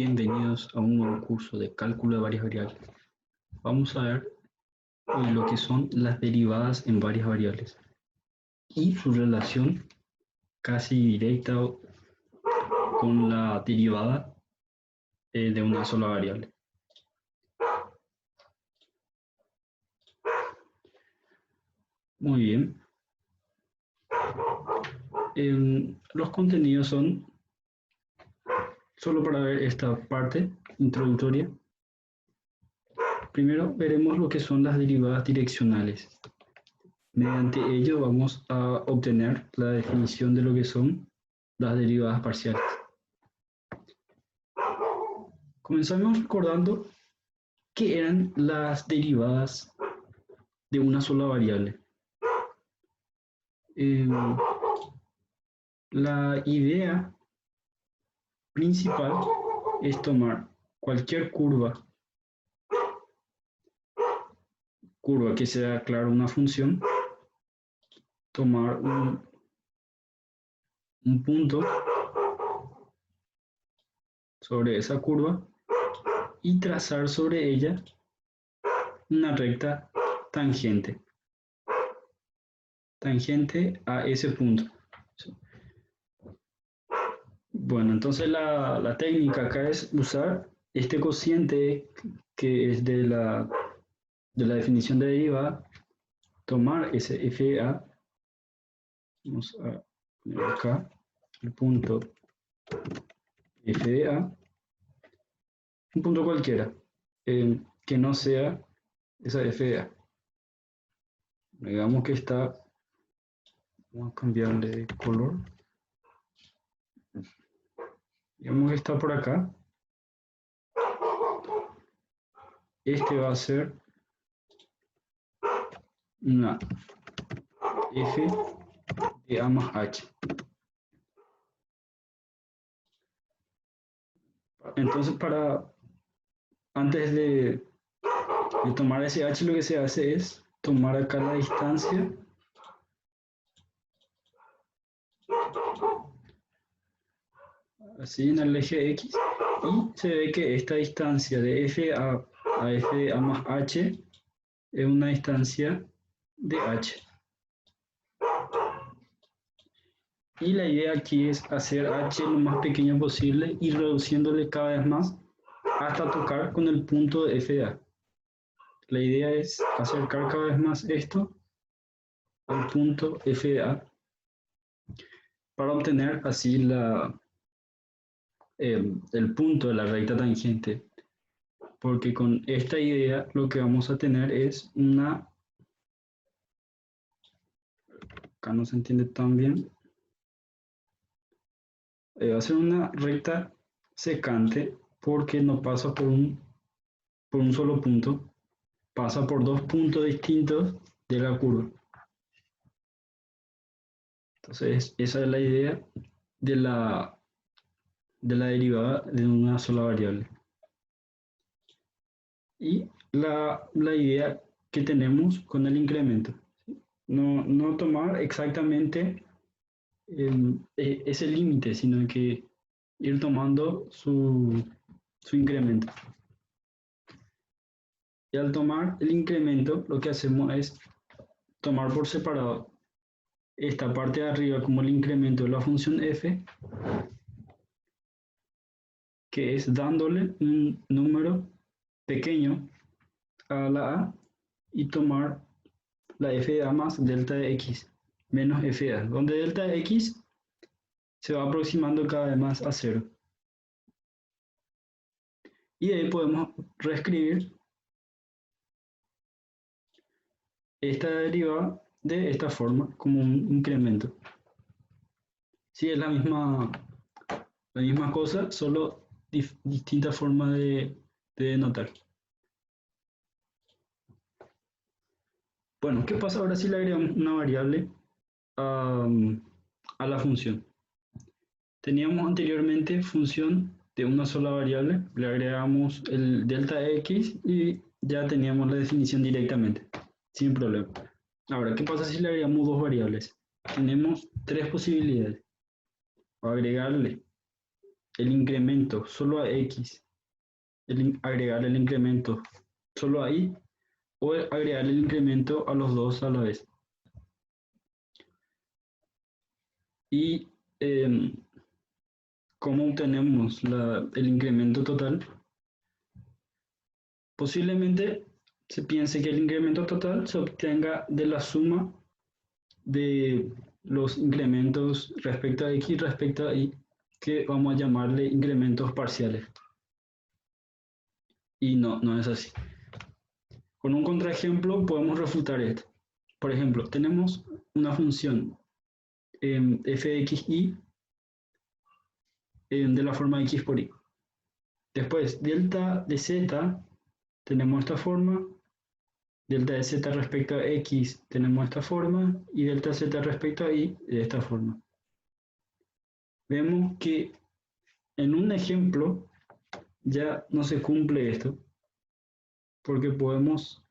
Bienvenidos a un nuevo curso de cálculo de varias variables. Vamos a ver hoy lo que son las derivadas en varias variables y su relación casi directa con la derivada de una sola variable. Muy bien. Los contenidos son, solo para ver esta parte introductoria, primero veremos lo que son las derivadas direccionales. Mediante ello vamos a obtener la definición de lo que son las derivadas parciales. Comenzamos recordando qué eran las derivadas de una sola variable. La idea principal es tomar cualquier curva que sea, claro, una función, tomar un punto sobre esa curva y trazar sobre ella una recta tangente a ese punto. Bueno, entonces la técnica acá es usar este cociente que es de la definición de derivada, tomar ese FA, vamos a poner acá el punto f de a, un punto cualquiera, que no sea esa f de a. Digamos que está, vamos a cambiarle de color, digamos que está por acá. Este va a ser una f de a más h. Entonces, antes de tomar ese h, lo que se hace es tomar acá la distancia así en el eje x, y se ve que esta distancia de f a f de a más h es una distancia de h. Y la idea aquí es hacer h lo más pequeño posible y reduciéndole cada vez más hasta tocar con el punto de f de a. La idea es acercar cada vez más esto al punto f de a para obtener así el punto de la recta tangente, porque con esta idea lo que vamos a tener es acá no se entiende tan bien, va a ser una recta secante porque no pasa por un solo punto, pasa por dos puntos distintos de la curva. Entonces esa es la idea de la derivada de una sola variable. Y la idea que tenemos con el incremento. No tomar exactamente ese límite, sino que ir tomando su incremento. Y al tomar el incremento, lo que hacemos es tomar por separado esta parte de arriba como el incremento de la función f, que es dándole un número pequeño a la a, y tomar la f de a más delta de x menos f de a, donde delta de x se va aproximando cada vez más a 0. Y de ahí podemos reescribir esta derivada de esta forma como un incremento. Sí, es la misma cosa, solo distinta forma de denotar. Bueno, ¿qué pasa ahora si le agregamos una variable a la función? Teníamos anteriormente función de una sola variable, le agregamos el delta x y ya teníamos la definición directamente, sin problema. Ahora, ¿qué pasa si le agregamos dos variables? Tenemos tres posibilidades. Agregarle el incremento solo a x, agregar el incremento solo a y, o agregar el incremento a los dos a la vez. Y ¿cómo obtenemos el incremento total? Posiblemente se piense que el incremento total se obtenga de la suma de los incrementos respecto a x y respecto a y, que vamos a llamarle incrementos parciales. Y no es así. Con un contraejemplo podemos refutar esto. Por ejemplo, tenemos una función f de x y de la forma x por y. Después, delta de z tenemos esta forma, delta de z respecto a x tenemos esta forma y delta z respecto a y de esta forma. Vemos que en un ejemplo ya no se cumple esto, porque podemos,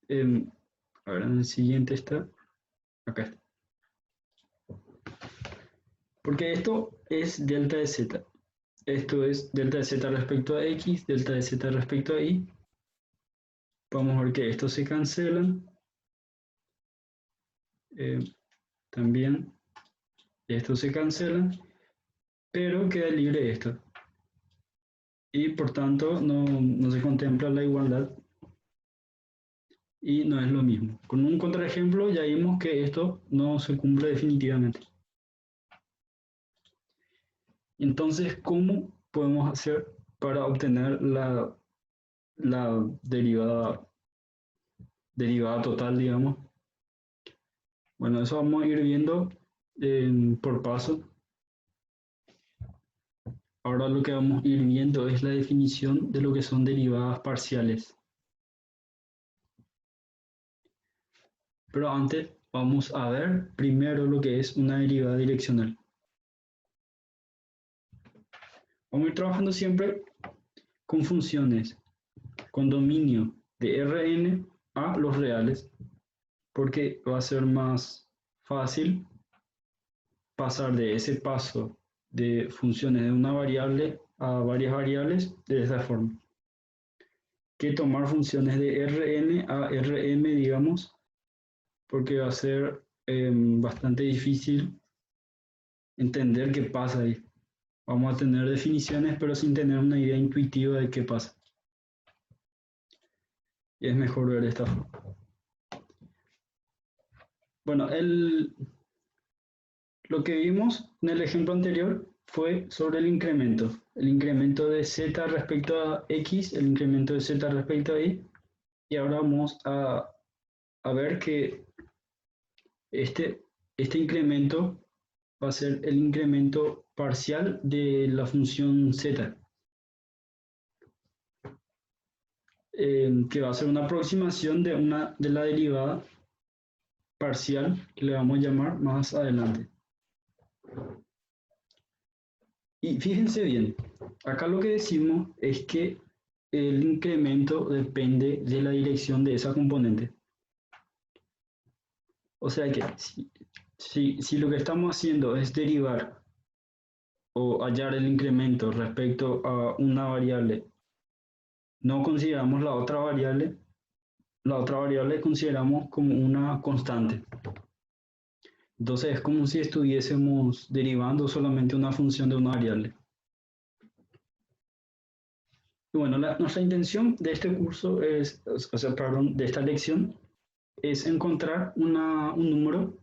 a ver, en el siguiente está, acá está. Porque esto es delta de z. Esto es delta de z respecto a x, delta de z respecto a y. Vamos a ver que estos se cancelan. También estos se cancelan, pero queda libre esto. Y por tanto no se contempla la igualdad y no es lo mismo. Con un contraejemplo ya vimos que esto no se cumple definitivamente. Entonces, ¿cómo podemos hacer para obtener la derivada total, digamos? Bueno, eso vamos a ir viendo por paso. Ahora lo que vamos a ir viendo es la definición de lo que son derivadas parciales. Pero antes vamos a ver primero lo que es una derivada direccional. Vamos a ir trabajando siempre con funciones con dominio de Rn a los reales, porque va a ser más fácil pasar de ese paso de funciones de una variable a varias variables de esta forma, que tomar funciones de Rn a Rm, digamos, porque va a ser bastante difícil entender qué pasa ahí. Vamos a tener definiciones, pero sin tener una idea intuitiva de qué pasa. Y es mejor ver esta forma. Bueno, lo que vimos en el ejemplo anterior fue sobre el incremento de z respecto a x, el incremento de z respecto a y, y ahora vamos a ver que este incremento va a ser el incremento parcial de la función z, que va a ser una aproximación de la derivada parcial, que le vamos a llamar más adelante. Y fíjense bien, acá lo que decimos es que el incremento depende de la dirección de esa componente. O sea que si lo que estamos haciendo es derivar o hallar el incremento respecto a una variable, no consideramos la otra variable consideramos como una constante. Entonces es como si estuviésemos derivando solamente una función de una variable. Y bueno, nuestra intención de este curso es, de esta lección, es encontrar un número,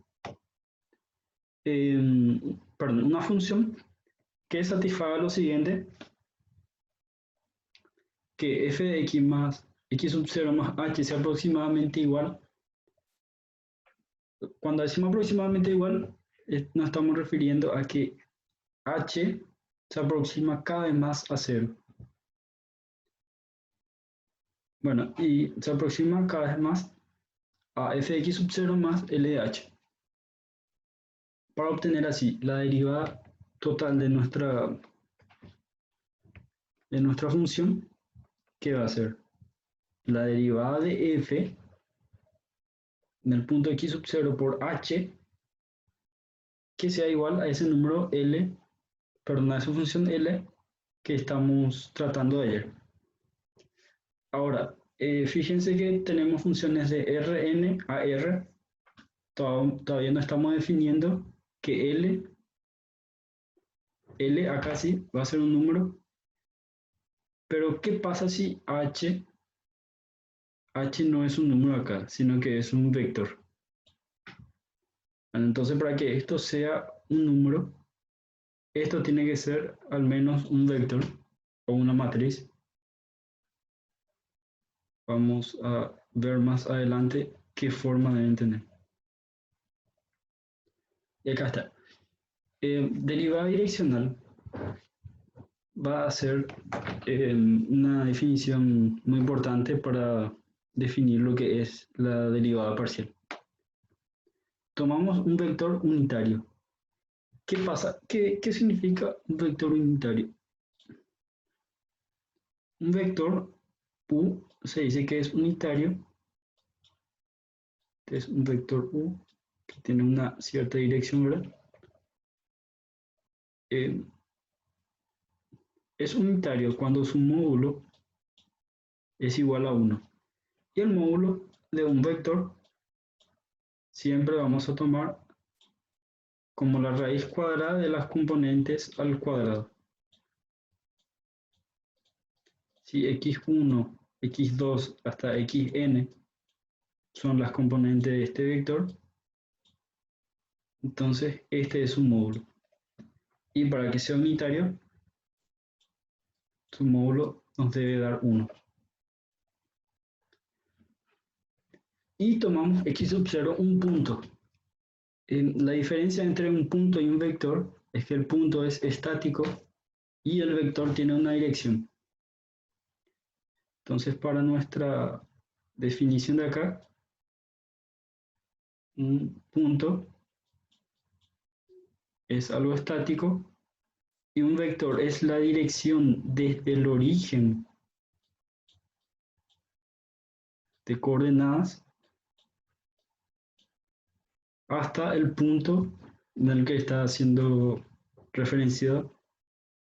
una función que satisfaga lo siguiente, que f de x más x sub 0 más h sea aproximadamente igual. Cuando decimos aproximadamente igual, nos estamos refiriendo a que h se aproxima cada vez más a 0. Bueno, y se aproxima cada vez más a f de x sub 0 más L de h. Para obtener así la derivada total de nuestra función, ¿qué va a ser? La derivada de f en el punto x sub 0 por h, que sea igual a ese número L perdón, a esa función L que estamos tratando ayer. Ahora, fíjense que tenemos funciones de Rn a R. Todavía no estamos definiendo que L acá sí va a ser un número. Pero ¿qué pasa si H no es un número acá, sino que es un vector? Bueno, entonces, para que esto sea un número, esto tiene que ser al menos un vector o una matriz. Vamos a ver más adelante qué forma deben tener. Y acá está. Derivada direccional va a ser una definición muy importante para definir lo que es la derivada parcial. Tomamos un vector unitario. ¿Qué pasa? ¿Qué significa un vector unitario? Un vector U se dice que es unitario. Es un vector U que tiene una cierta dirección, ¿verdad? Es unitario cuando su módulo es igual a 1. Y el módulo de un vector siempre vamos a tomar como la raíz cuadrada de las componentes al cuadrado. Si x1, x2 hasta xn son las componentes de este vector, entonces este es su módulo. Y para que sea unitario, su módulo nos debe dar 1. Y tomamos x sub 0 un punto. La diferencia entre un punto y un vector es que el punto es estático y el vector tiene una dirección. Entonces, para nuestra definición de acá, un punto es algo estático y un vector es la dirección desde el origen de coordenadas hasta el punto en el que está siendo referenciado.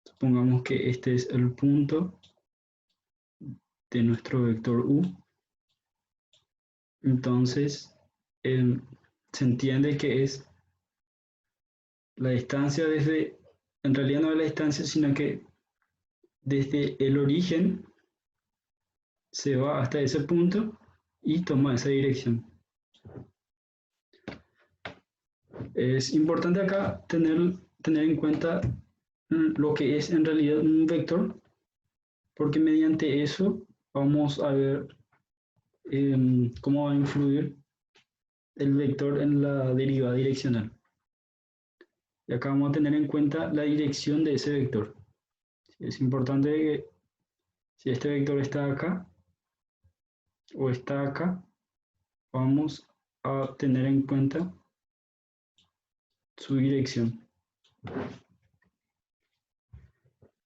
Supongamos que este es el punto de nuestro vector U. Entonces, se entiende que es la distancia desde, en realidad no es la distancia, sino que desde el origen se va hasta ese punto y toma esa dirección. Es importante acá tener en cuenta lo que es en realidad un vector, porque mediante eso vamos a ver cómo va a influir el vector en la derivada direccional. Y acá vamos a tener en cuenta la dirección de ese vector. Es importante que si este vector está acá o está acá, vamos a tener en cuenta su dirección.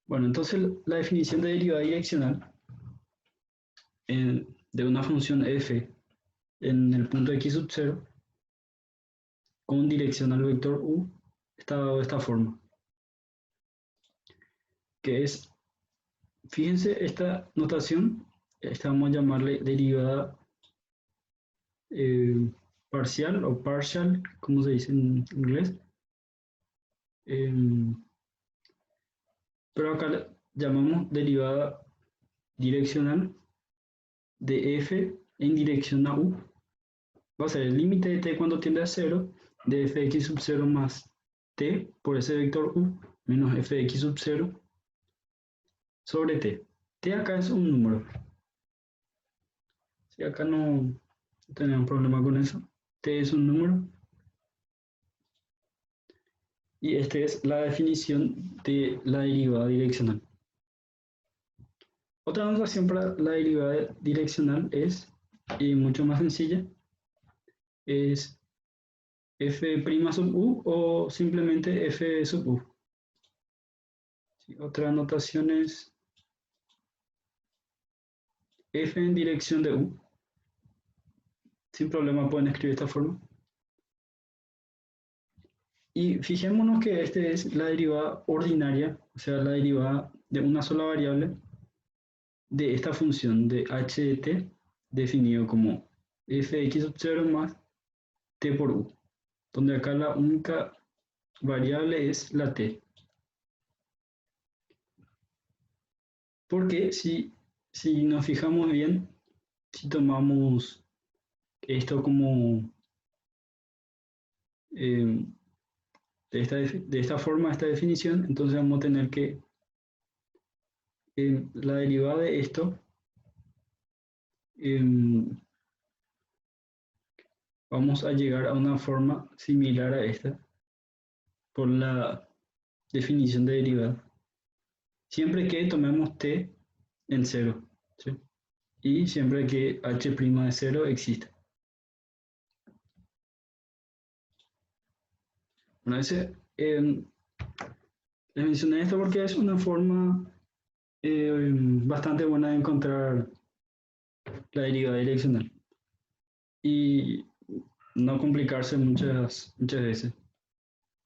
Bueno, entonces la definición de derivada direccional de una función f en el punto x sub 0 con dirección al vector u está dado de esta forma, que es, fíjense esta notación, esta vamos a llamarle derivada parcial o partial, como se dice en inglés. Pero acá le llamamos derivada direccional de f en dirección a u. Va a ser el límite de t cuando tiende a 0 de f de x sub 0 más t por ese vector u menos f de x sub 0 sobre t. T acá es un número. Si acá no tenemos problema con eso. T es un número. Y esta es la definición de la derivada direccional. Otra notación para la derivada direccional es, y mucho más sencilla, es f' sub u o simplemente f sub u. Sí, otra notación es f en dirección de u. Sin problema pueden escribir de esta forma. Y fijémonos que este es la derivada ordinaria, o sea, la derivada de una sola variable de esta función de h de t definido como f de x sub 0 más t por u, donde acá la única variable es la t. Porque si nos fijamos bien, si tomamos esto como de esta forma, esta definición, entonces vamos a tener que la derivada de esto vamos a llegar a una forma similar a esta por la definición de derivada. Siempre que tomemos t en cero, ¿sí? Y siempre que h' de 0 exista. Bueno, les mencioné esto porque es una forma bastante buena de encontrar la derivada direccional y no complicarse muchas veces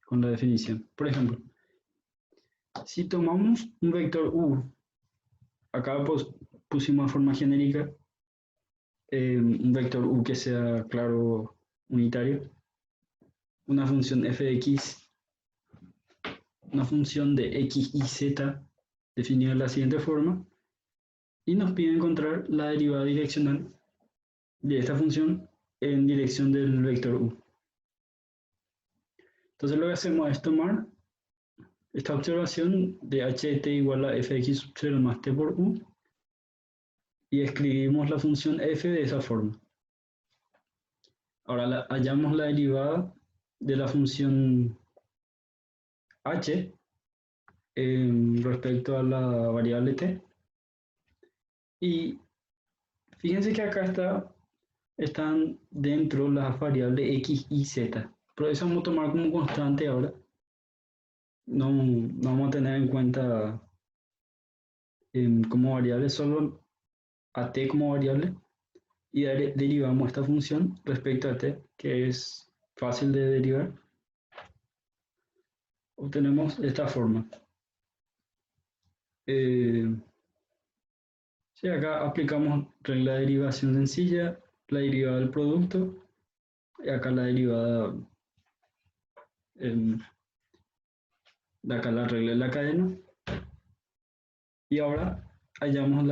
con la definición. Por ejemplo, si tomamos un vector u, acá pues, pusimos de forma genérica un vector u que sea, claro, unitario, una función f de x, una función de x y z definida de la siguiente forma, y nos pide encontrar la derivada direccional de esta función en dirección del vector u. Entonces lo que hacemos es tomar esta observación de h de t igual a f de x sub 0 más t por u y escribimos la función f de esa forma. Ahora hallamos la derivada de la función h respecto a la variable t. Y fíjense que acá están dentro las variables x y z. Pero eso vamos a tomar como constante ahora. No vamos a tener en cuenta como variable solo a t como variable. Y derivamos esta función respecto a t, que es fácil de derivar. Obtenemos esta forma. Sí, acá aplicamos regla de derivación sencilla, la derivada del producto, y acá la derivada, de acá la regla de la cadena. Y ahora hallamos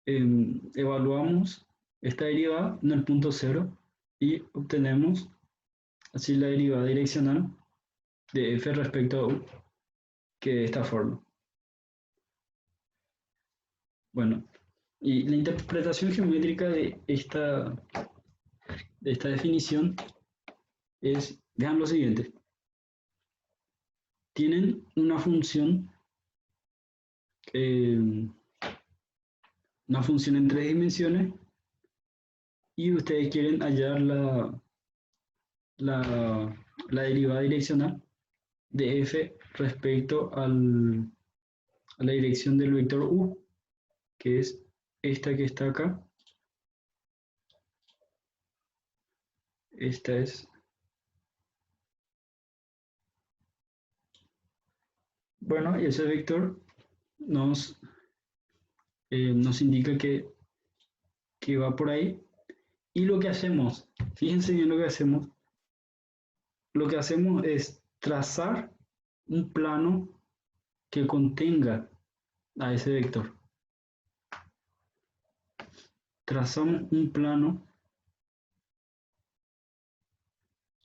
evaluamos esta derivada en el punto cero y obtenemos así la derivada direccional de f respecto a u, que de esta forma. Bueno, y la interpretación geométrica de esta definición es, vean lo siguiente. Tienen una función en 3 dimensiones y ustedes quieren hallar la derivada direccional de f respecto a la dirección del vector u, que es esta que está acá. Esta es. Bueno, y ese vector nos indica que va por ahí. Y lo que hacemos, fíjense bien lo que hacemos es trazar un plano que contenga a ese vector. Trazamos un plano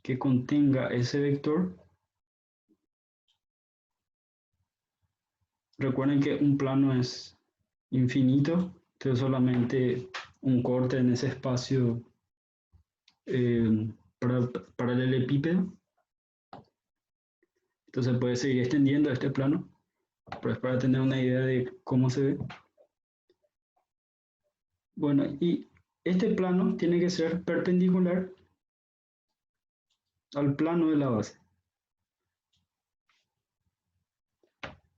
que contenga ese vector. Recuerden que un plano es infinito, entonces solamente un corte en ese espacio paralelepípedo. Entonces puede seguir extendiendo este plano, pero es para tener una idea de cómo se ve. Bueno, y este plano tiene que ser perpendicular al plano de la base.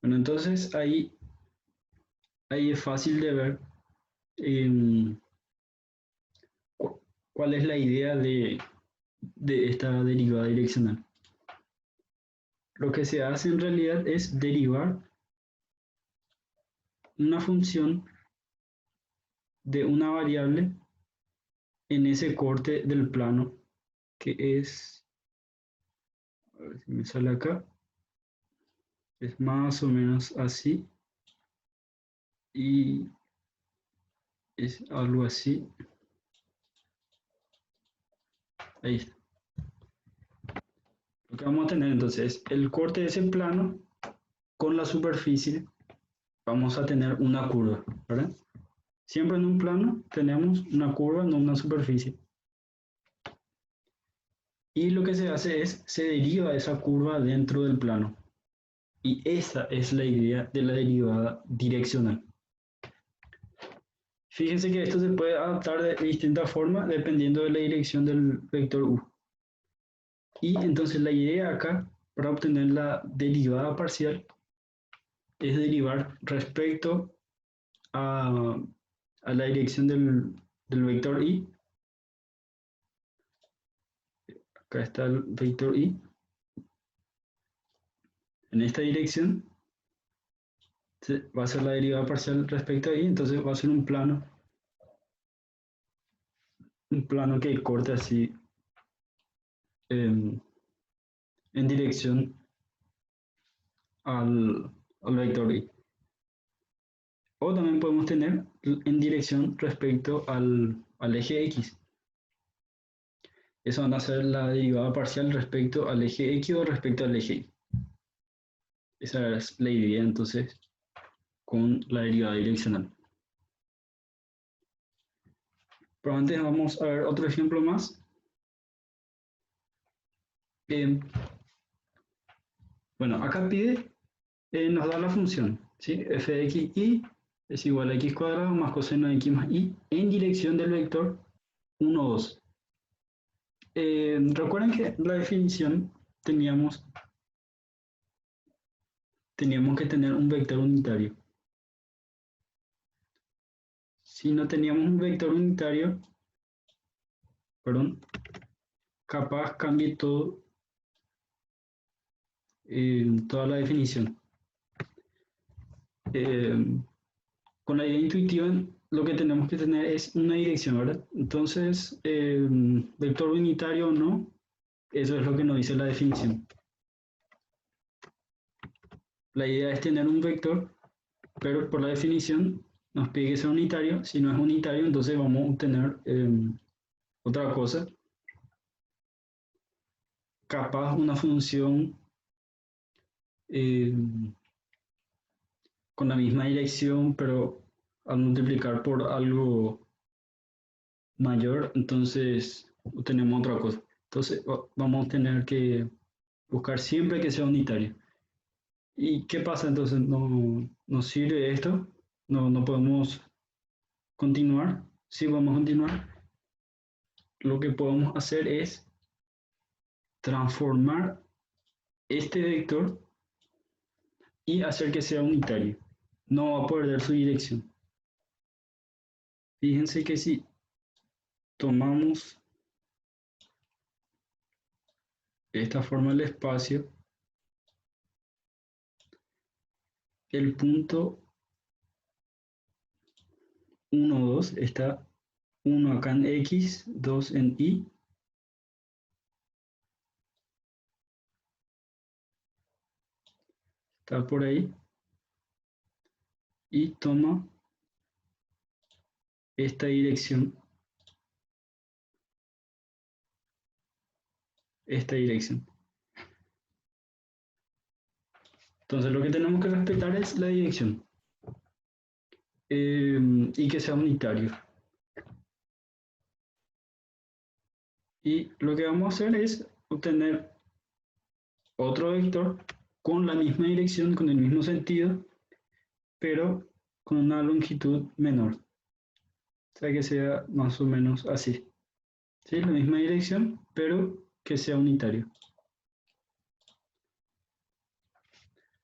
Bueno, entonces ahí es fácil de ver cuál es la idea de de esta derivada direccional. Lo que se hace en realidad es derivar una función de una variable en ese corte del plano que es, a ver si me sale acá, es más o menos así y es algo así. Ahí está. Lo que vamos a tener entonces es el corte de ese plano con la superficie. Vamos a tener una curva, ¿verdad? Siempre en un plano tenemos una curva, no una superficie. Y lo que se hace es, se deriva esa curva dentro del plano. Y esa es la idea de la derivada direccional. Fíjense que esto se puede adaptar de distintas formas dependiendo de la dirección del vector u. Y entonces la idea acá, para obtener la derivada parcial, es derivar respecto a la dirección del vector i. Acá está el vector i. En esta dirección va a ser la derivada parcial respecto a i, entonces va a ser un plano que corte así en dirección al vector y. O también podemos tener en dirección respecto al eje X. Eso van a ser la derivada parcial respecto al eje X o respecto al eje Y. Esa es la idea entonces con la derivada direccional. Pero antes vamos a ver otro ejemplo más. Bueno, acá pide, nos da la función, ¿sí? F de x y es igual a x cuadrado más coseno de x más y en dirección del vector 1, 2. Recuerden que la definición teníamos que tener un vector unitario. Si no teníamos un vector unitario, perdón, capaz cambie todo, toda la definición. Con la idea intuitiva, lo que tenemos que tener es una dirección, ¿verdad? Entonces, vector unitario o no, eso es lo que nos dice la definición. La idea es tener un vector, pero por la definición nos pide que sea unitario. Si no es unitario, entonces vamos a obtener otra cosa. Capaz una función con la misma dirección, pero al multiplicar por algo mayor, entonces obtenemos otra cosa. Entonces vamos a tener que buscar siempre que sea unitario. ¿Y qué pasa entonces? ¿No nos sirve esto? ¿No podemos continuar? Sí, vamos a continuar. Lo que podemos hacer es transformar este vector y hacer que sea unitario. No va a perder su dirección. Fíjense que si tomamos esta forma del espacio, el punto 1, 2 está 1 acá en X, 2 en Y. Está por ahí. Y toma esta dirección. Esta dirección. Entonces lo que tenemos que respetar es la dirección. Y que sea unitario. Y lo que vamos a hacer es obtener otro vector con la misma dirección, con el mismo sentido, pero con una longitud menor. O sea que sea más o menos así. ¿Sí? La misma dirección, pero que sea unitario.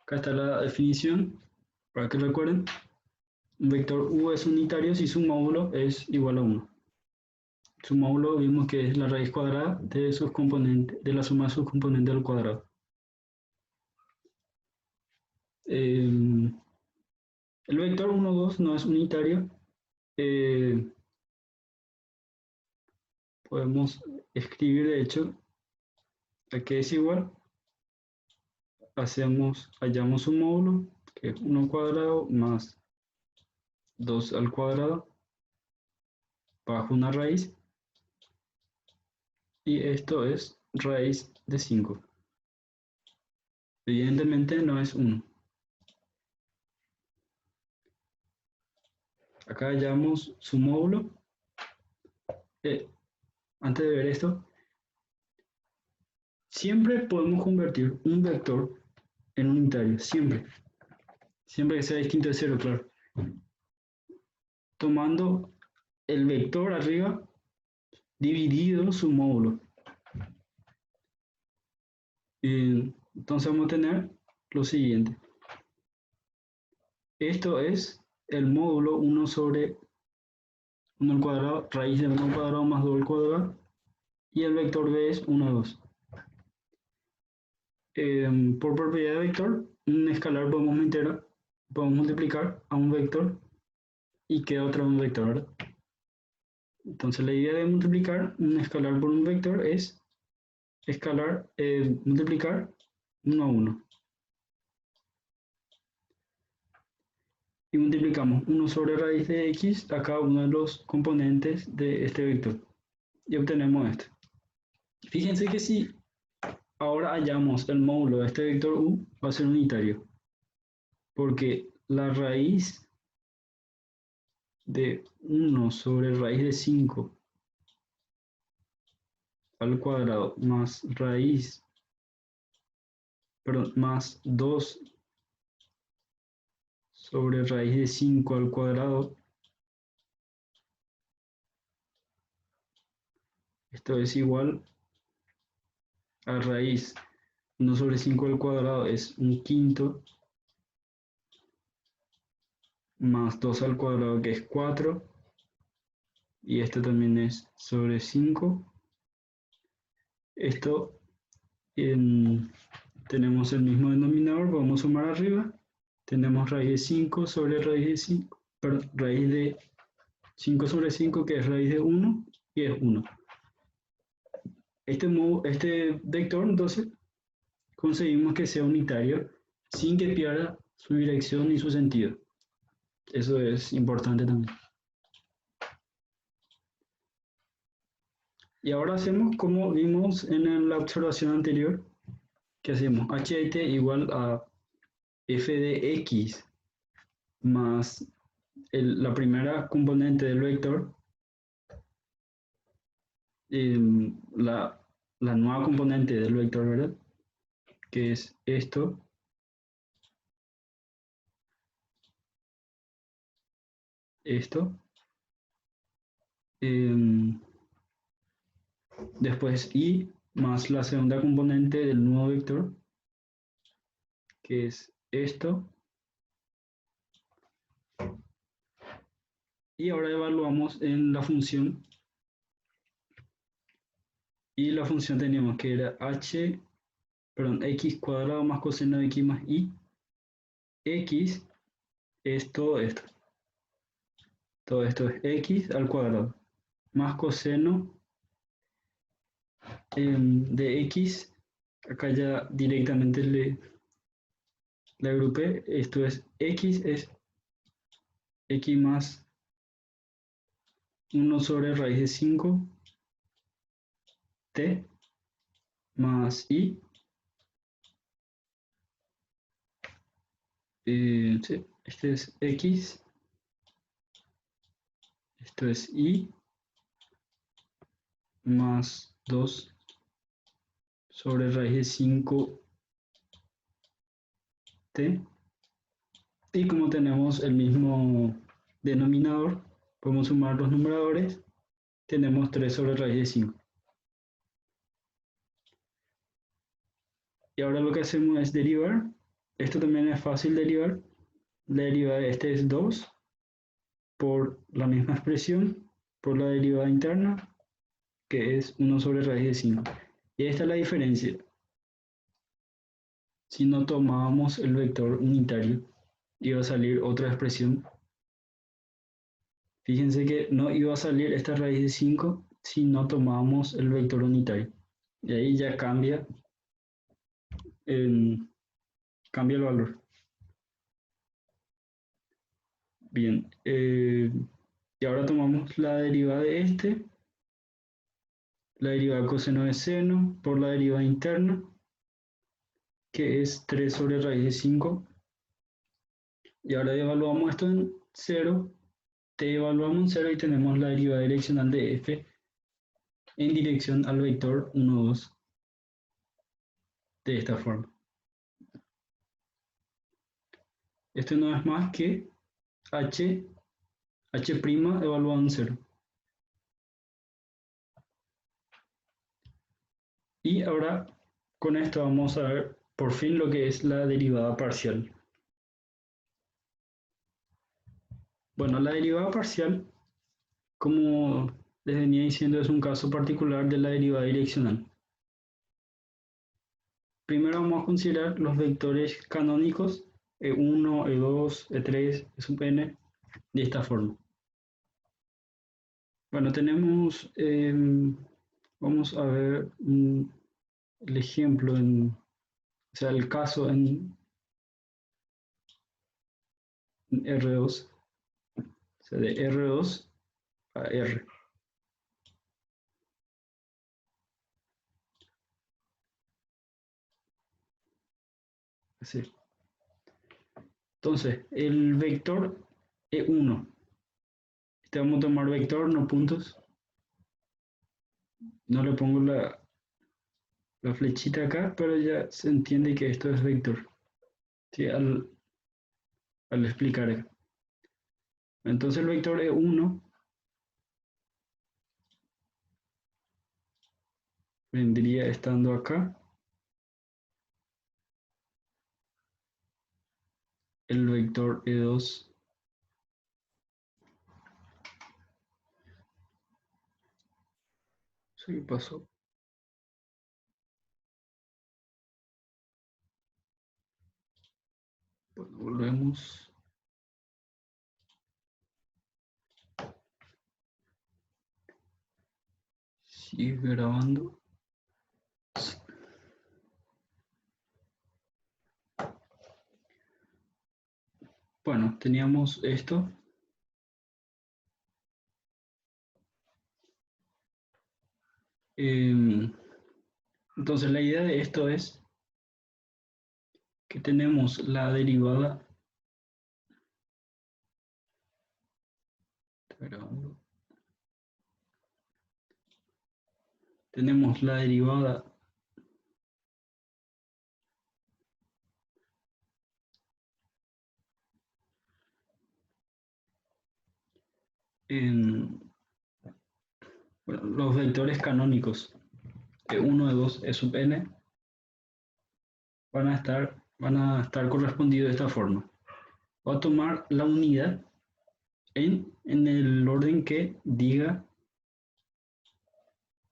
Acá está la definición, para que recuerden. Un vector u es unitario si su módulo es igual a 1. su módulo vimos que es la raíz cuadrada de sus componentes, de la suma de sus componentes al cuadrado. El vector 1, 2 no es unitario. Podemos escribir, de hecho, a que es igual. Hallamos un módulo, que es 1 al cuadrado más 2 al cuadrado, bajo una raíz. Y esto es raíz de 5. Evidentemente no es 1. Acá hallamos su módulo. Antes de ver esto, siempre podemos convertir un vector en unitario, siempre. Siempre que sea distinto de 0, claro. Tomando el vector arriba dividido su módulo. Entonces vamos a tener lo siguiente. Esto es el módulo 1 sobre 1 al cuadrado, raíz de 1 al cuadrado más 2 al cuadrado, y el vector b es 1, 2. Por propiedad de vector, un escalar podemos multiplicar a un vector y queda otra vez un vector, ¿verdad? Entonces la idea de multiplicar un escalar por un vector es multiplicar 1 a 1. Y multiplicamos 1 sobre raíz de x a cada uno de los componentes de este vector. Y obtenemos esto. Fíjense que si ahora hallamos el módulo de este vector u, va a ser unitario. Porque la raíz de 1 sobre raíz de 5 al cuadrado más más 2 sobre raíz de 5 al cuadrado. Esto es igual a raíz 1 sobre 5 al cuadrado es un quinto más 2 al cuadrado que es 4 y esto también es sobre 5. Esto tenemos el mismo denominador, podemos sumar arriba. Tenemos raíz de 5 sobre raíz de 5, perdón, raíz de 5 sobre 5 que es raíz de 1 y es 1. Este vector entonces conseguimos que sea unitario sin que pierda su dirección ni su sentido. Eso es importante también. Y ahora hacemos como vimos en la observación anterior, que hacemos h de t igual a f de x más la primera componente del vector, la nueva componente del vector, ¿verdad? Que es esto. Después y más la segunda componente del nuevo vector, que es esto. Y ahora evaluamos en la función. Y la función teníamos que era x cuadrado más coseno de x más y. X es todo esto. Todo esto es x al cuadrado más coseno de x. Acá ya directamente le agrupé. Esto es x más 1 sobre raíz de 5 t más y. Sí, este es x. Esto es y más 2 sobre raíz de 5 t. Y como tenemos el mismo denominador, podemos sumar los numeradores. Tenemos 3 sobre raíz de 5. Y ahora lo que hacemos es derivar. Esto también es fácil derivar. La derivada de este es 2 por la misma expresión, por la derivada interna. que es 1 sobre raíz de 5. Y esta es la diferencia. Si no tomábamos el vector unitario, iba a salir otra expresión. Fíjense que no iba a salir esta raíz de 5 si no tomábamos el vector unitario. Y ahí ya cambia el valor. Bien, y ahora tomamos la derivada de este, la derivada de coseno de seno por la derivada interna, que es 3 sobre raíz de 5. Y ahora evaluamos esto en 0, te evaluamos en 0 y tenemos la derivada direccional de f en dirección al vector 1, 2, de esta forma. Esto no es más que h evaluado en 0. Y ahora con esto vamos a ver por fin lo que es la derivada parcial. Bueno, la derivada parcial, como les venía diciendo, es un caso particular de la derivada direccional. Primero vamos a considerar los vectores canónicos E1, E2, E3, E sub n, de esta forma. Bueno, tenemos, vamos a ver el ejemplo, o sea, el caso en R2, o sea, de R2 a R. Así. Entonces, el vector E1, este vamos a tomar vector, no puntos. No le pongo la flechita acá, pero ya se entiende que esto es vector, ¿sí? Al explicar acá. Entonces el vector E1 vendría estando acá. El vector E2 ¿qué pasó? Bueno, volvemos. Sigue grabando. Bueno, teníamos esto. Entonces la idea de esto es que tenemos la derivada. Tenemos la derivada en bueno, los vectores canónicos E1, E2, E sub n van a estar correspondidos de esta forma. Voy a tomar la unidad en el orden que diga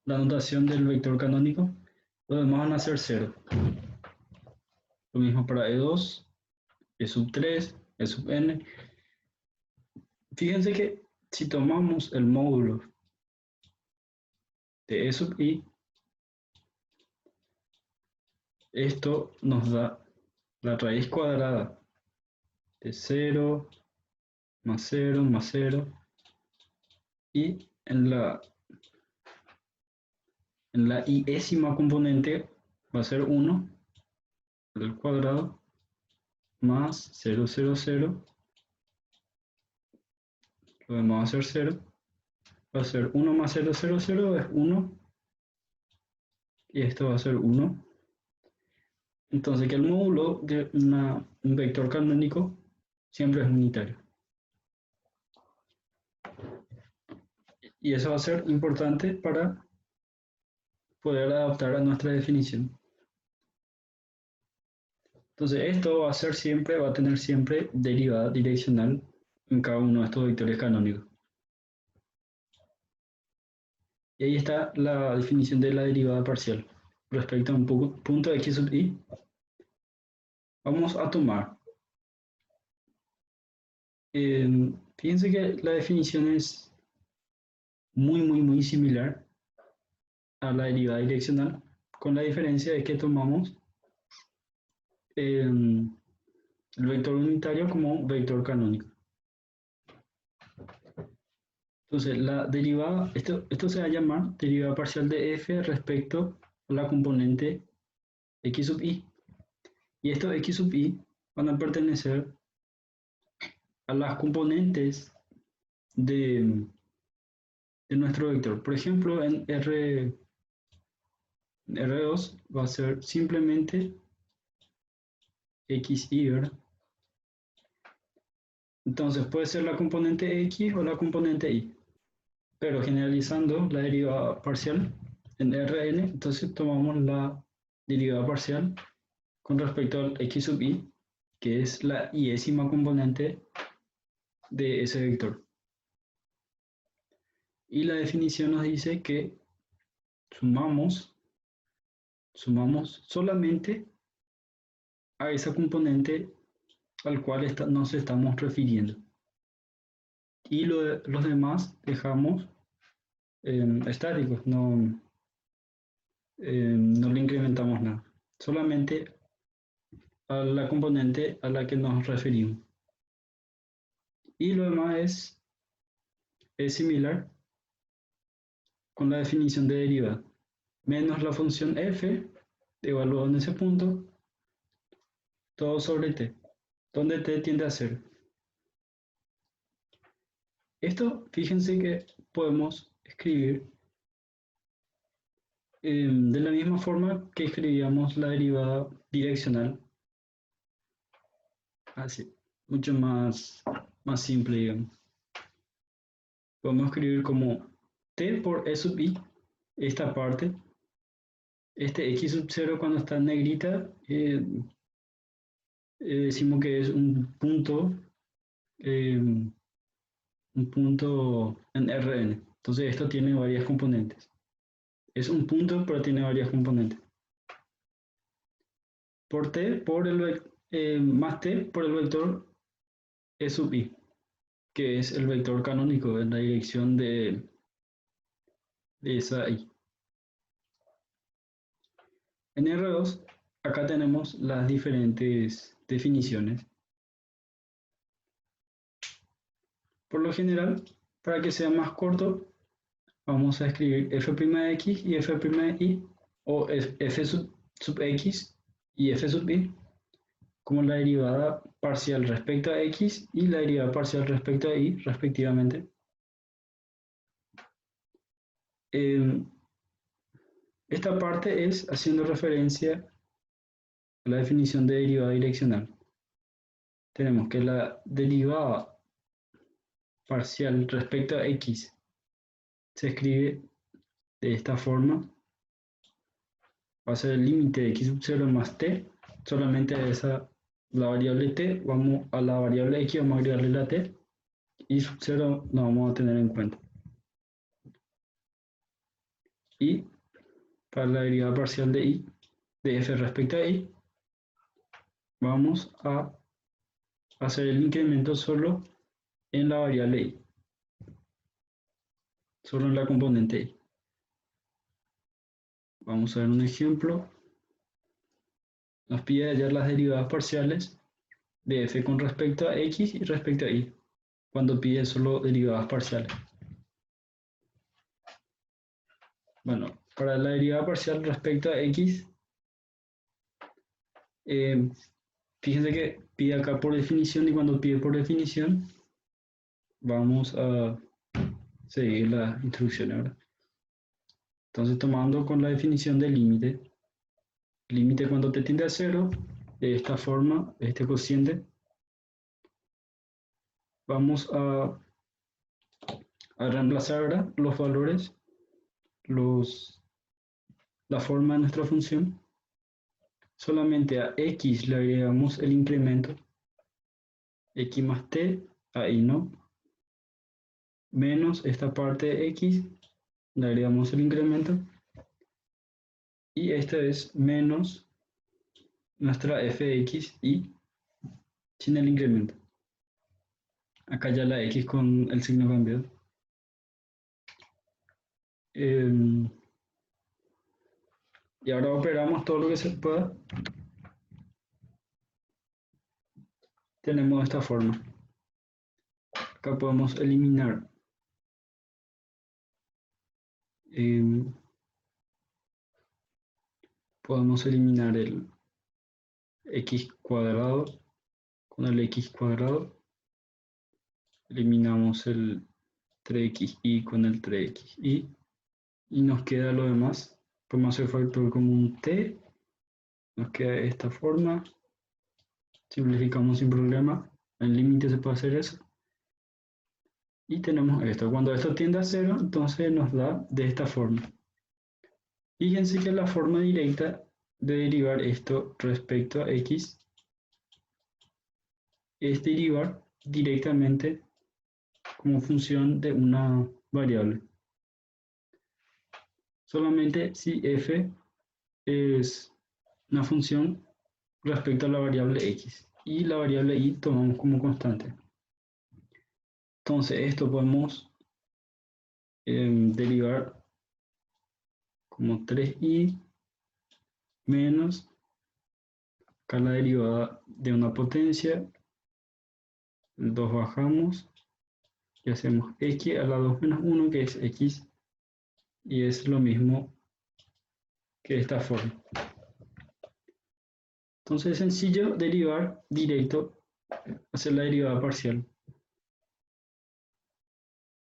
la notación del vector canónico. Los demás van a ser 0. Lo mismo para E2, E sub 3, E sub n. Fíjense que si tomamos el módulo de E sub i, esto nos da la raíz cuadrada de 0 más 0 más 0 y en la iésima componente va a ser 1 al cuadrado más 0, 0, 0. Lo demás va a ser 0. Va a ser 1 más 0, 0, 0 es 1. Y esto va a ser 1. Entonces que el módulo de un vector canónico siempre es unitario. Y eso va a ser importante para poder adaptar a nuestra definición. Entonces esto va a tener siempre derivada direccional en cada uno de estos vectores canónicos. Y ahí está la definición de la derivada parcial respecto a un punto x sub i. Vamos a tomar. Fíjense que la definición es muy similar a la derivada direccional, con la diferencia de que tomamos el vector unitario como vector canónico. Entonces, la derivada, esto se va a llamar derivada parcial de f respecto a la componente x sub i. Y estos x sub i van a pertenecer a las componentes de nuestro vector. Por ejemplo, en R2 va a ser simplemente xy, ¿verdad? Entonces puede ser la componente x o la componente y. Pero generalizando la derivada parcial en Rn, entonces tomamos la derivada parcial con respecto al x sub i, que es la iésima componente de ese vector. Y la definición nos dice que sumamos solamente a esa componente al cual nos estamos refiriendo. Y los demás dejamos estáticos, no le incrementamos nada. Solamente a la componente a la que nos referimos. Y lo demás es similar con la definición de derivada, menos la función f evaluada en ese punto, todo sobre t, donde t tiende a 0. Esto, fíjense que podemos escribir de la misma forma que escribíamos la derivada direccional, así, mucho más simple, digamos. Podemos escribir como t por e sub i, esta parte, este x sub 0 cuando está en negrita, decimos que es un punto en Rn. Entonces esto tiene varias componentes. Es un punto, pero tiene varias componentes. Por t, más t por el vector e sub i, que es el vector canónico en la dirección de esa i. En R2, acá tenemos las diferentes definiciones. Por lo general, para que sea más corto, vamos a escribir f' de x y f' de y, o f sub x y f sub y, como la derivada parcial respecto a x y la derivada parcial respecto a y, respectivamente. Esta parte es haciendo referencia a la definición de derivada direccional. Tenemos que la derivada parcial respecto a x se escribe de esta forma. Va a ser el límite de x sub 0 más t, solamente a la variable t, vamos a la variable x, vamos a agregarle la t, y sub 0 no vamos a tener en cuenta. Y para la derivada parcial de y, de f respecto a y, vamos a hacer el incremento solo en la variable y, solo en la componente y. Vamos a ver un ejemplo. Nos pide hallar las derivadas parciales de f con respecto a x y respecto a y, cuando pide solo derivadas parciales. Bueno, para la derivada parcial respecto a x, fíjense que pide acá por definición, y cuando pide por definición, vamos a seguir las instrucciones ahora. Entonces, tomando con la definición del límite cuando t tiende a 0, de esta forma, este cociente, vamos a reemplazar ahora los valores, la forma de nuestra función. Solamente a x le agregamos el incremento, x más t, ahí no, menos esta parte de x, Le agregamos el incremento. Y esta es menos nuestra f de x y sin el incremento. Acá ya la x con el signo cambiado. Y ahora operamos todo lo que se pueda. Tenemos esta forma. Acá podemos eliminar el x cuadrado con el x cuadrado. Eliminamos el 3xy con el 3xy y nos queda lo demás. Podemos hacer factor común t. Nos queda de esta forma. Simplificamos sin problema. En límite se puede hacer eso. Y tenemos esto. Cuando esto tiende a 0, entonces nos da de esta forma. Fíjense que la forma directa de derivar esto respecto a x es derivar directamente como función de una variable. Solamente si f es una función respecto a la variable x y la variable y tomamos como constante. Entonces esto podemos derivar como 3y menos acá la derivada de una potencia, el 2 bajamos y hacemos x a la 2 menos 1 que es x y es lo mismo que esta forma. Entonces es sencillo derivar directo, hacer la derivada parcial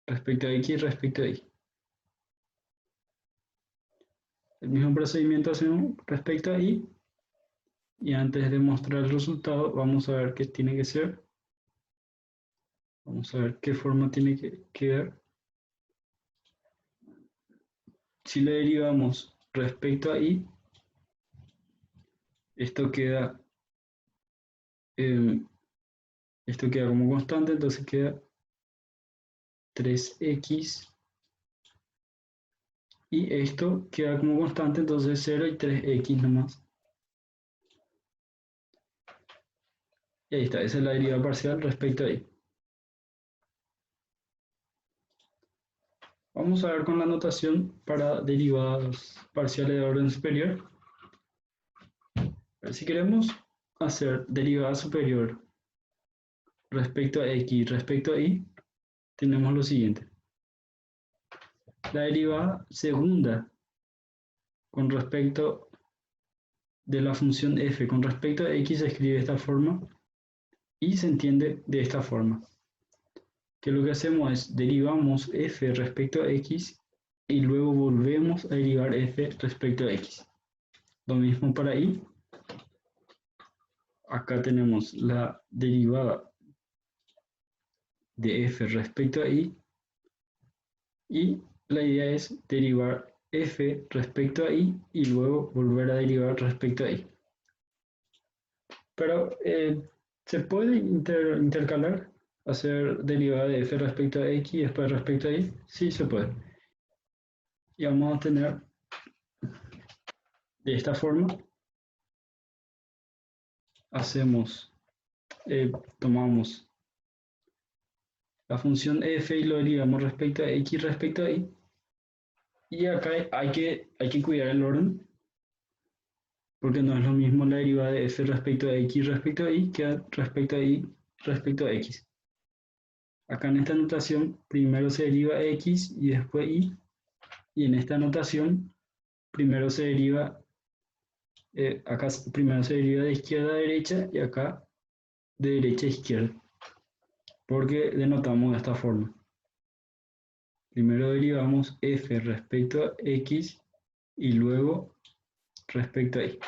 respecto a x y respecto a y. El mismo procedimiento hacemos respecto a y y antes de mostrar el resultado vamos a ver qué tiene que ser. Vamos a ver qué forma tiene que quedar. Si le derivamos respecto a y, esto queda como constante, entonces queda 3x y esto queda como constante, entonces 0 y 3x nomás. Y ahí está, esa es la derivada parcial respecto a y. Vamos a ver con la notación para derivadas parciales de orden superior. Si queremos hacer derivada superior respecto a x y respecto a y, tenemos lo siguiente. La derivada segunda con respecto de la función f con respecto a x se escribe de esta forma y se entiende de esta forma. Que lo que hacemos es derivamos f respecto a x y luego volvemos a derivar f respecto a x. Lo mismo para y. Acá tenemos la derivada de f respecto a y y la idea es derivar f respecto a y y luego volver a derivar respecto a y. Pero se puede intercalar, hacer derivada de f respecto a x y después respecto a y. Sí, se puede. Y vamos a tener de esta forma. Tomamos la función f y lo derivamos respecto a x respecto a y. Y acá hay que cuidar el orden, porque no es lo mismo la derivada de f respecto a x respecto a y que respecto a y respecto a x. Acá en esta notación primero se deriva x y después y. Y en esta notación primero se deriva, acá primero se deriva de izquierda a derecha y acá de derecha a izquierda. Porque denotamos de esta forma. Primero derivamos f respecto a x y luego respecto a y.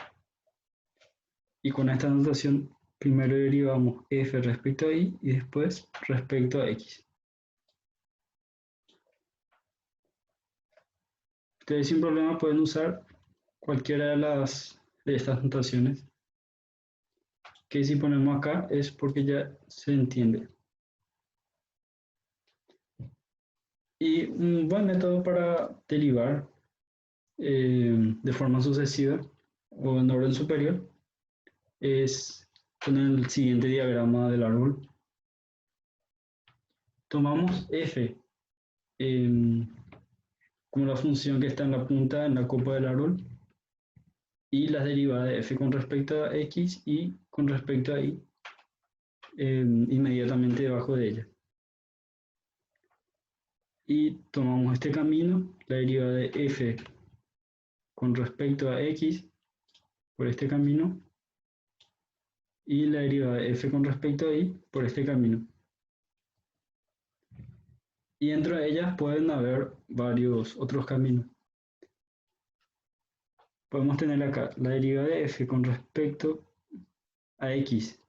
Y con esta notación, primero derivamos f respecto a y y después respecto a x. Ustedes sin problema pueden usar cualquiera de estas notaciones. Que si ponemos acá es porque ya se entiende. Y un buen método para derivar de forma sucesiva o en orden superior es con el siguiente diagrama del árbol. Tomamos f como la función que está en la punta, en la copa del árbol, y las derivadas de f con respecto a x y con respecto a y inmediatamente debajo de ella. Y tomamos este camino, la derivada de f con respecto a x por este camino, y la derivada de f con respecto a y por este camino. Y entre ellas pueden haber varios otros caminos. Podemos tener acá la derivada de f con respecto a x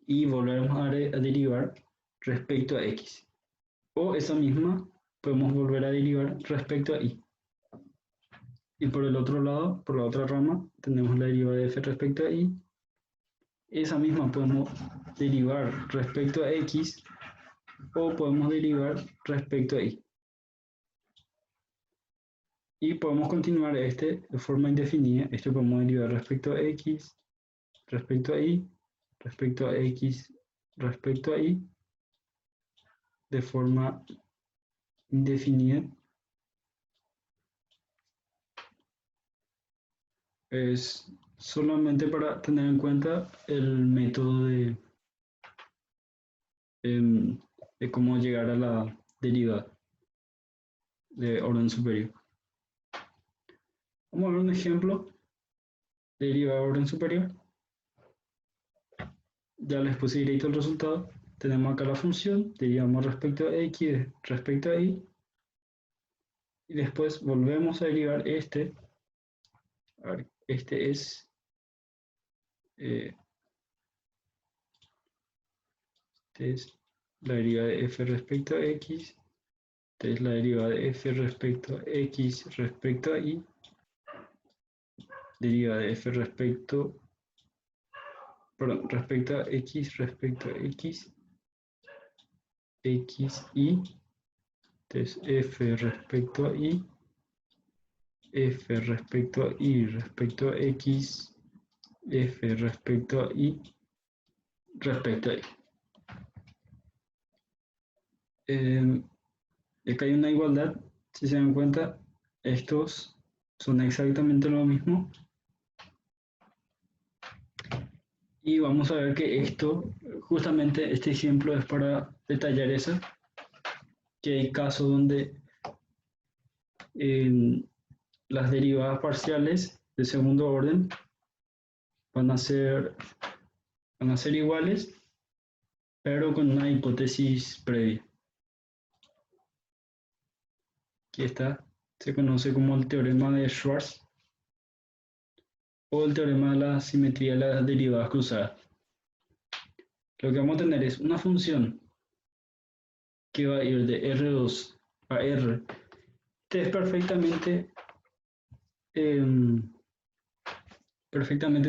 y volvemos a derivar respecto a x. O esa misma podemos volver a derivar respecto a y. Y por el otro lado, por la otra rama, tenemos la derivada de f respecto a y. Esa misma podemos derivar respecto a x o podemos derivar respecto a y. Y podemos continuar de forma indefinida. Esto podemos derivar respecto a x, respecto a y, respecto a x, respecto a y, de forma indefinida. Es solamente para tener en cuenta el método de cómo llegar a la derivada de orden superior. Vamos a ver un ejemplo de derivada de orden superior. Ya les puse directo el resultado. Tenemos acá la función, derivamos respecto a x, respecto a y. Y después volvemos a derivar este. A ver, este es la derivada de f respecto a x. Esta es la derivada de f respecto a x respecto a y. Derivada de f respecto a x respecto a x. X y. Entonces f respecto a y. F respecto a y respecto a x. F respecto a y respecto a y. Acá hay una igualdad, si se dan cuenta, estos son exactamente lo mismo. Y vamos a ver que esto, justamente este ejemplo es para detallar eso, que hay casos donde las derivadas parciales de segundo orden van a ser iguales, pero con una hipótesis previa. Aquí está, se conoce como el teorema de Schwarz o el teorema de la simetría de las derivadas cruzadas. Lo que vamos a tener es una función que va a ir de R2 a R. Este es perfectamente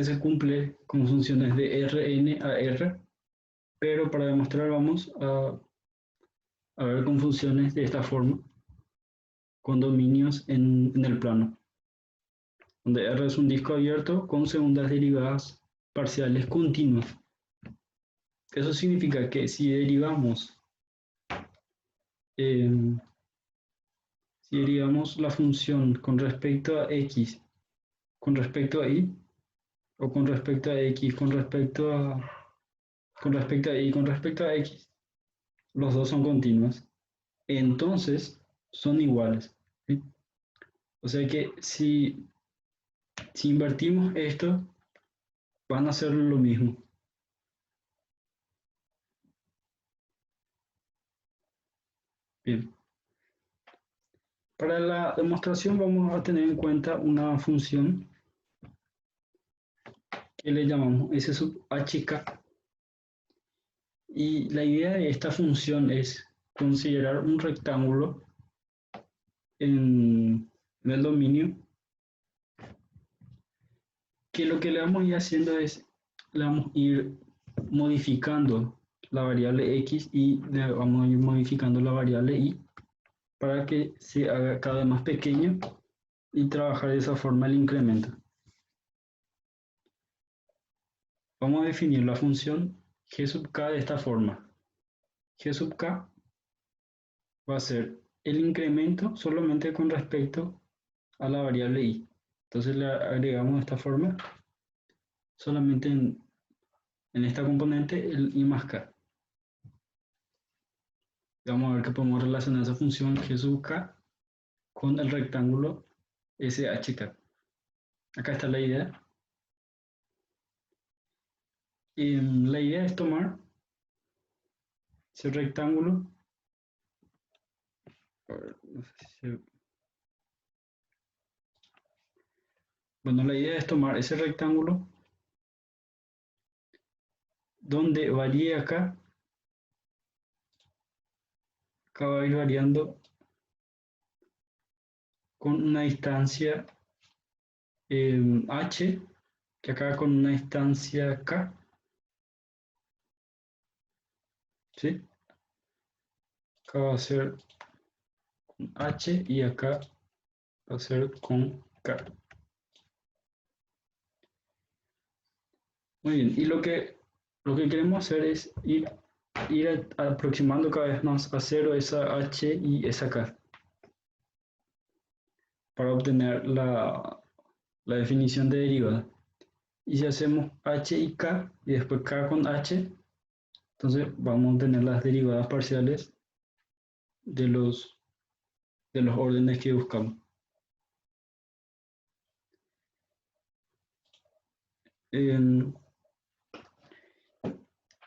se cumple con funciones de Rn a R, pero para demostrar vamos a ver con funciones de esta forma, con dominios en el plano, donde R es un disco abierto con segundas derivadas parciales continuas. Eso significa que si derivamos la función con respecto a x, con respecto a y, o con respecto a x, con respecto a y, con respecto a x, los dos son continuos, entonces son iguales. ¿Sí? O sea que si invertimos esto, van a ser lo mismo. Bien. Para la demostración vamos a tener en cuenta una función que le llamamos s sub hk. Y la idea de esta función es considerar un rectángulo en el dominio, que lo que le vamos a ir haciendo es, le vamos a ir modificando la variable x y le vamos a ir modificando la variable y para que se haga cada vez más pequeño y trabajar de esa forma el incremento. Vamos a definir la función g sub k de esta forma. G sub k va a ser el incremento solamente con respecto a la variable y. Entonces le agregamos de esta forma solamente en esta componente el i más k. Vamos a ver que podemos relacionar esa función g sub k con el rectángulo shk. Acá está la idea. La idea es tomar ese rectángulo. Bueno, la idea es tomar ese rectángulo donde varíe acá va a ir variando con una distancia h, que acá con una distancia k, ¿sí? Acá va a ser con h y acá va a ser con k. Muy bien, y lo que queremos hacer es ir aproximando cada vez más a cero esa h y esa k para obtener la definición de derivada. Y si hacemos h y k y después k con h, entonces vamos a obtener las derivadas parciales de los órdenes que buscamos.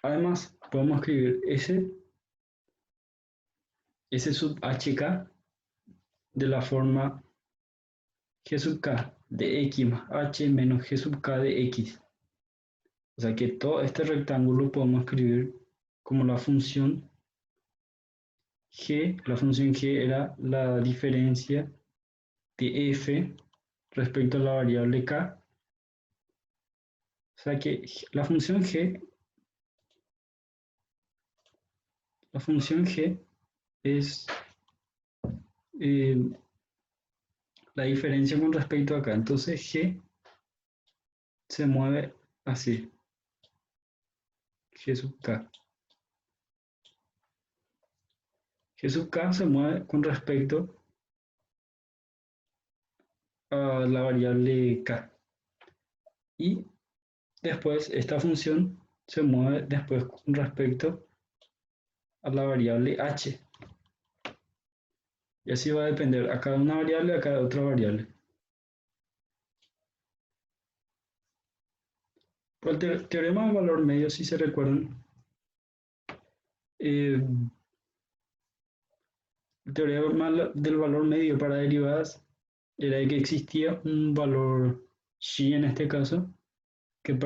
Además, podemos escribir S sub hk de la forma g sub k de x más h menos g sub k de x. O sea que todo este rectángulo podemos escribir como la función g. La función g era la diferencia de f respecto a la variable k. O sea que la función g es la diferencia con respecto a acá. Entonces g se mueve así, g sub k. G sub k se mueve con respecto a la variable k. Y después esta función se mueve después con respecto a la variable h. Y así va a depender a cada una variable, a cada otra variable. Por el teorema del valor medio, si se recuerdan, el teorema del valor medio para derivadas era que existía un valor xi en este caso, que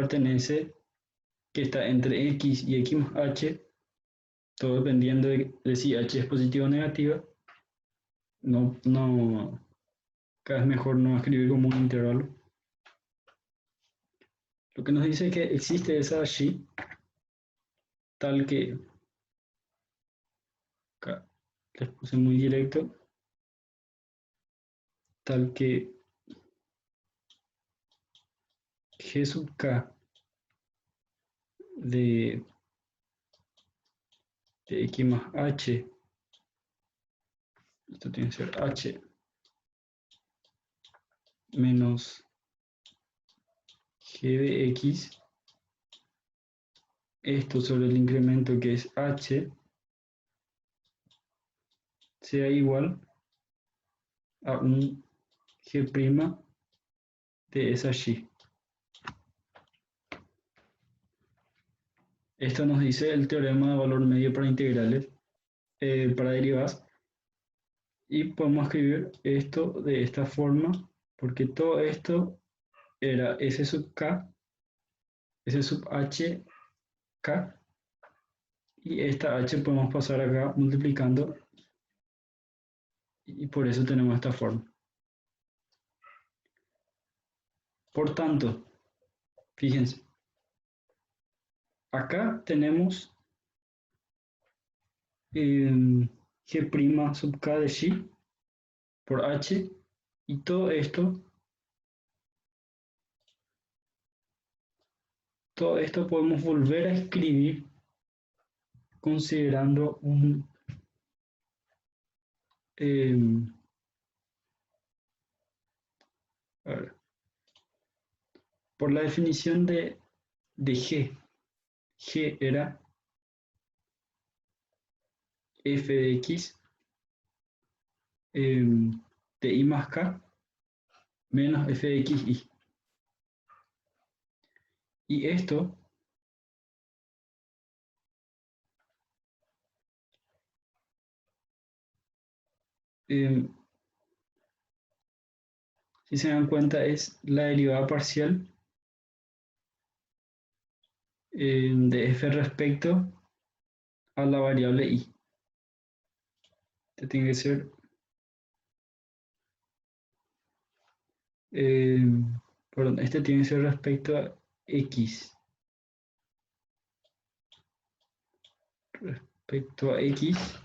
está entre x y x más h, todo dependiendo de si h es positiva o negativa. Cada vez mejor no escribir como un intervalo. Lo que nos dice que existe esa xi, tal que, acá les puse muy directo, tal que g sub k de x más h, esto tiene que ser h, menos g de x, esto sobre el incremento que es h, sea igual a un g' de esa xi. Esto nos dice el teorema de valor medio para integrales, para derivadas. Y podemos escribir esto de esta forma, porque todo esto era S sub k, S sub h, k, y esta h podemos pasar acá multiplicando, y por eso tenemos esta forma. Por tanto, fíjense, acá tenemos G' sub K de Xi por H, y todo esto podemos volver a escribir considerando eh, a ver, por la definición de G era f de x de I más K menos f de x y. Y esto eh, si se dan cuenta, es la derivada parcial de f respecto a la variable y. Este tiene que ser eh, perdón, este tiene que ser respecto a x. Respecto a x,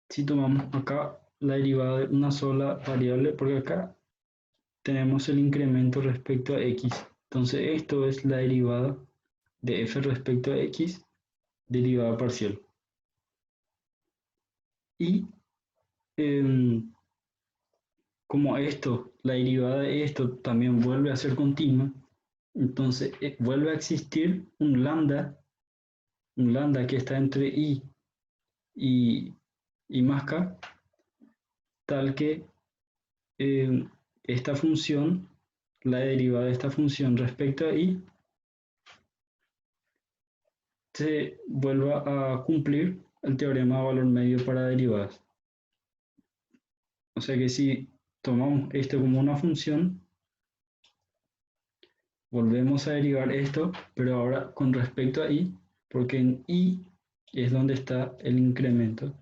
si tomamos acá la derivada de una sola variable, porque acá tenemos el incremento respecto a x. Entonces esto es la derivada de f respecto a x, derivada parcial. Y como esto, la derivada de esto también vuelve a ser continua, entonces vuelve a existir un lambda que está entre y, y más k, tal que eh, esta función, la derivada de esta función respecto a y, se vuelva a cumplir el teorema de valor medio para derivadas. O sea que si tomamos esto como una función, volvemos a derivar esto, pero ahora con respecto a y, porque en y es donde está el incremento.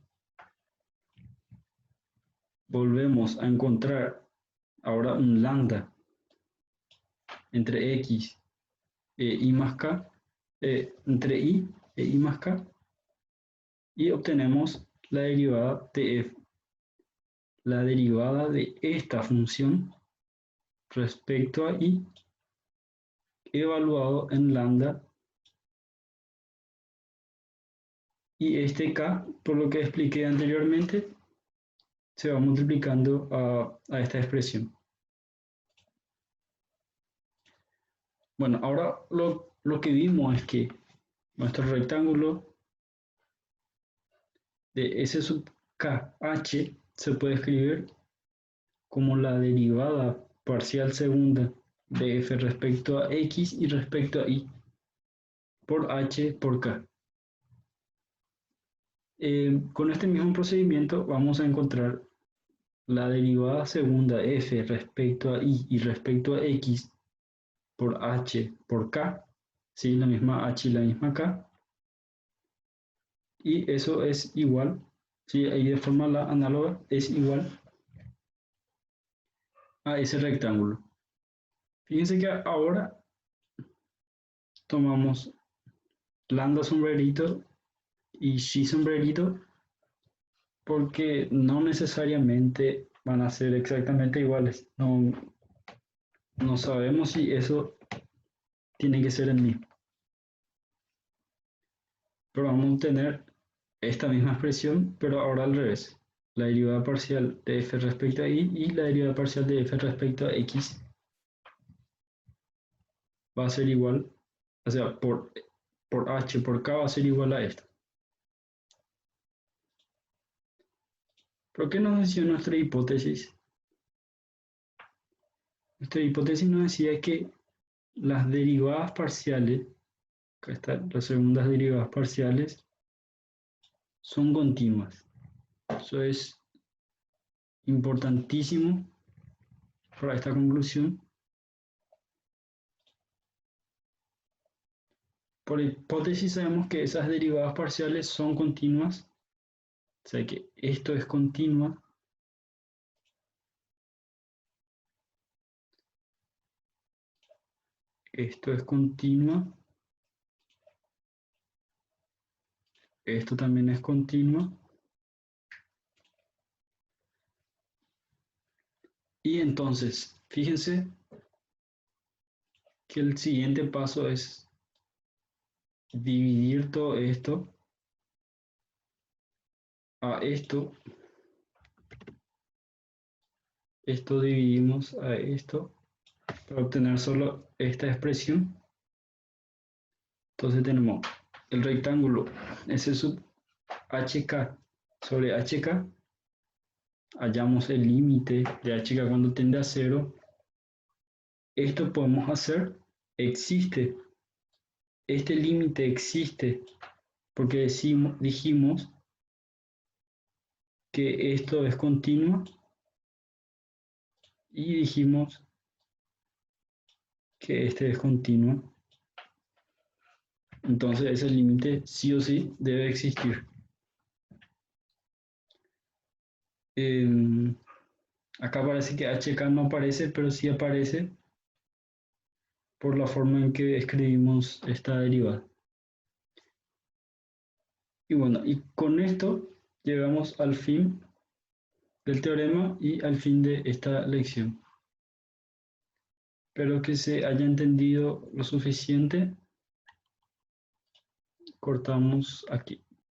Volvemos a encontrar ahora un lambda entre x y más k, entre y e y más k, y obtenemos la derivada de f, la derivada de esta función respecto a y evaluado en lambda, y este k, por lo que expliqué anteriormente, se va multiplicando a esta expresión. Bueno, ahora lo que vimos es que nuestro rectángulo de S sub k h se puede escribir como la derivada parcial segunda de f respecto a x y respecto a y por h por k. Con este mismo procedimiento vamos a encontrar la derivada segunda f respecto a y respecto a x por h por k, ¿sí? La misma h y la misma k, y eso es igual, ¿sí? Ahí de forma análoga es igual a ese rectángulo. Fíjense que ahora tomamos lambda sombrerito y xi sombrerito, porque no necesariamente van a ser exactamente iguales. No sabemos si eso tiene que ser el mismo. Pero vamos a tener esta misma expresión, pero ahora al revés. La derivada parcial de f respecto a y la derivada parcial de f respecto a x va a ser igual, o sea, por h por k va a ser igual a esto. ¿Pero qué nos decía nuestra hipótesis? Nuestra hipótesis nos decía que las derivadas parciales, acá están las segundas derivadas parciales, son continuas. Eso es importantísimo para esta conclusión. Por hipótesis sabemos que esas derivadas parciales son continuas, o sea que esto es continua. Esto es continua. Esto también es continuo. Y entonces, fíjense que el siguiente paso es dividir todo esto a esto. Esto dividimos a esto para obtener solo esta expresión. Entonces tenemos el rectángulo S sub HK sobre HK. Hallamos el límite de HK cuando tiende a 0. Esto podemos hacer, existe. Este límite existe porque dijimos que esto es continuo y dijimos que este es continuo. Entonces ese límite sí o sí debe existir. Acá parece que HK no aparece, pero sí aparece por la forma en que escribimos esta derivada. Y bueno, y con esto llegamos al fin del teorema y al fin de esta lección. Espero que se haya entendido lo suficiente. Cortamos aquí.